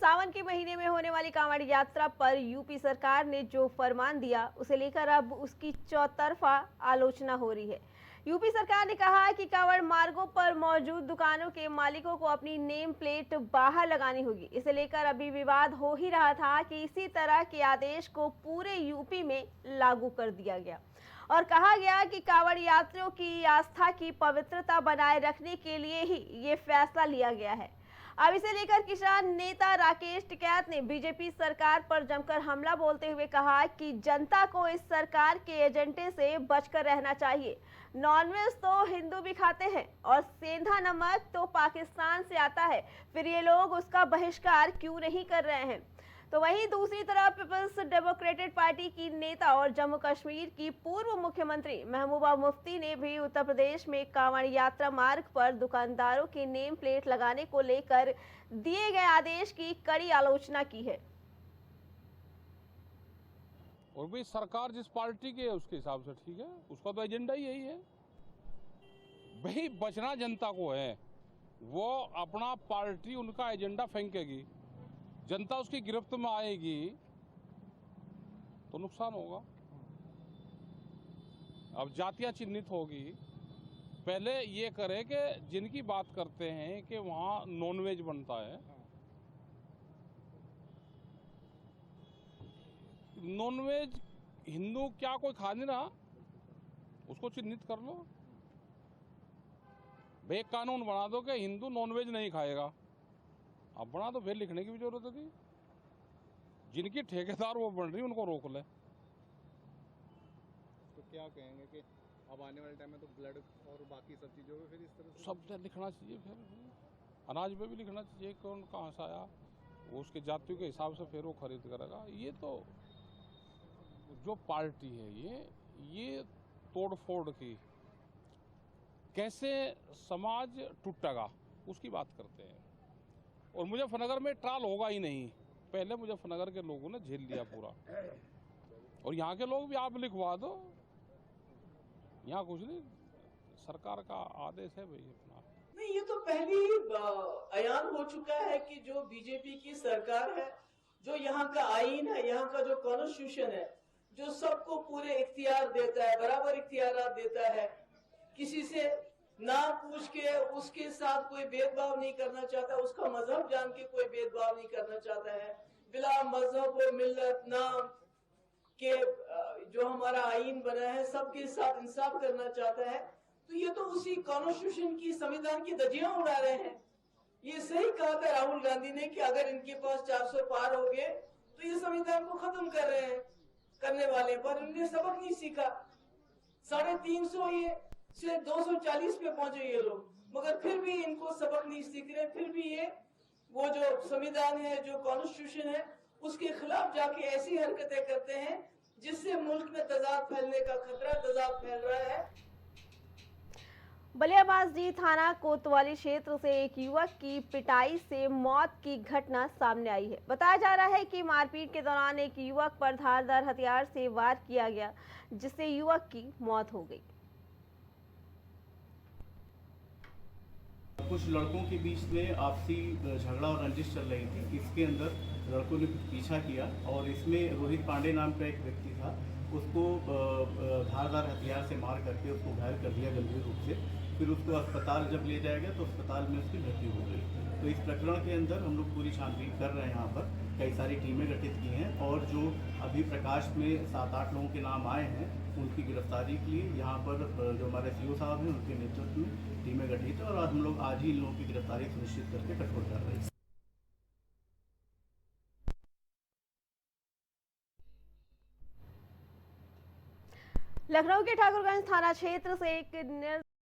सावन के महीने में होने वाली कांवड़ यात्रा पर यूपी सरकार ने जो फरमान दिया, उसे लेकर अब उसकी चौतरफा आलोचना हो रही है। यूपी सरकार ने कहा है कि कांवड़ मार्गों पर मौजूद दुकानों के मालिकों को अपनी नेम प्लेट बाहर लगानी होगी। इसे लेकर अभी विवाद हो ही रहा था कि इसी तरह के आदेश को पूरे यूपी में लागू कर दिया गया और कहा गया कि कांवड़ यात्रियों की आस्था की पवित्रता बनाए रखने के लिए ही ये फैसला लिया गया है। अब इसे लेकर किसान नेता राकेश टिकैत ने बीजेपी सरकार पर जमकर हमला बोलते हुए कहा कि जनता को इस सरकार के एजेंडे से बचकर रहना चाहिए। नॉनवेज तो हिंदू भी खाते हैं और सेंधा नमक तो पाकिस्तान से आता है, फिर ये लोग उसका बहिष्कार क्यों नहीं कर रहे हैं। तो वहीं दूसरी तरफ पीपल्स डेमोक्रेटिक पार्टी की नेता और जम्मू कश्मीर की पूर्व मुख्यमंत्री महबूबा मुफ्ती ने भी उत्तर प्रदेश में कांवड़ यात्रा मार्ग पर दुकानदारों की नेम प्लेट लगाने को लेकर दिए गए आदेश की कड़ी आलोचना की है। और भाई सरकार जिस पार्टी की है उसके हिसाब से ठीक है, उसका तो एजेंडा ही यही है। भाई बचना जनता को है, वो अपना पार्टी उनका एजेंडा फेंकेगी, जनता उसकी गिरफ्त में आएगी तो नुकसान होगा। अब जातियां चिन्हित होगी। पहले ये करे कि जिनकी बात करते हैं कि वहाँ नॉनवेज बनता है, नॉनवेज हिंदू क्या कोई खा नहीं रहा, उसको चिन्हित कर लो। भाई एक कानून बना दो कि हिंदू नॉनवेज नहीं खाएगा, अब बना दो, फिर लिखने की भी जरूरत थी। जिनकी ठेकेदार वो बन रही उनको रोक ले। तो क्या कहेंगे कि अब आने वाले टाइम में तो ब्लड और बाकी सब चीज़ों में फिर इस तरह से सब लिखना चाहिए, फिर अनाज पे भी लिखना चाहिए कौन कहाँ से आया, वो उसके जातियों के हिसाब से फिर वो खरीद करेगा। ये तो जो पार्टी है ये तोड़ फोड़ की कैसे समाज टूटेगा उसकी बात करते हैं। और मुजफ्फरनगर में ट्रायल होगा ही नहीं, पहले मुजफ्फरनगर के लोगों ने झेल लिया पूरा, और यहाँ के लोग भी आप लिखवा दो, यहाँ कुछ नहीं, सरकार का आदेश है भाई अपना। नहीं, ये तो पहले ही अयान हो चुका है कि जो बीजेपी की सरकार है, जो यहाँ का आईन है, यहाँ का जो कॉन्स्टिट्यूशन है, जो सबको पूरे इख्तियार देता है, बराबर इख्तियार देता है, किसी से ना पूछ के उसके साथ कोई भेदभाव नहीं करना चाहता, उसका मजहब जान के कोई भेदभाव नहीं करना चाहता है, बिला मजहब और मिल्लत नाम के जो हमारा आईन बना है सबके साथ इंसाफ करना चाहता है। तो ये तो उसी कॉन्स्टिट्यूशन की, संविधान की धज्जियां उड़ा रहे हैं। ये सही कहा था राहुल गांधी ने कि अगर इनके पास 400 पार हो गए तो ये संविधान को खत्म कर रहे हैं, करने वाले, पर इन्होंने सबक नहीं सीखा। 350 ये से 240 पे पहुंचे ये लोग, मगर फिर भी इनको सबक नहीं सीख रहे, फिर भी ये वो जो संविधान है, जो कॉन्स्टिट्यूशन है, उसके खिलाफ जाके ऐसी हरकतें करते हैं जिससे मुल्क में तजाद फैलने का खतरा, तजाद फैल रहा है। बलियाबाजी थाना कोतवाली क्षेत्र से एक युवक की पिटाई से मौत की घटना सामने आई है। बताया जा रहा है कि मारपीट के दौरान एक युवक पर धारदार हथियार से वार किया गया, जिससे युवक की मौत हो गई। कुछ लड़कों के बीच में आपसी झगड़ा और रंजिश चल रही थी। इसके अंदर लड़कों ने कुछ पीछा किया और इसमें रोहित पांडे नाम का एक व्यक्ति था, उसको धारदार हथियार से मार करके उसको घायल कर दिया गंभीर रूप से। फिर उसको अस्पताल जब ले जाया गया तो अस्पताल में उसकी मृत्यु हो गई। तो इस प्रकरण के अंदर हम लोग पूरी छानबीन कर रहे हैं। यहाँ पर कई सारी टीमें गठित की हैं और जो अभी प्रकाश में 7-8 लोगों के नाम आए हैं उनकी गिरफ्तारी के लिए यहाँ पर जो हमारे सीओ साहब हैं उनके नेतृत्व में टीमें गठित है और हम लोग आज ही इन लोगों की गिरफ्तारी सुनिश्चित करके कठोर कर रहे हैं। लखनऊ के ठाकुरगंज थाना क्षेत्र से एक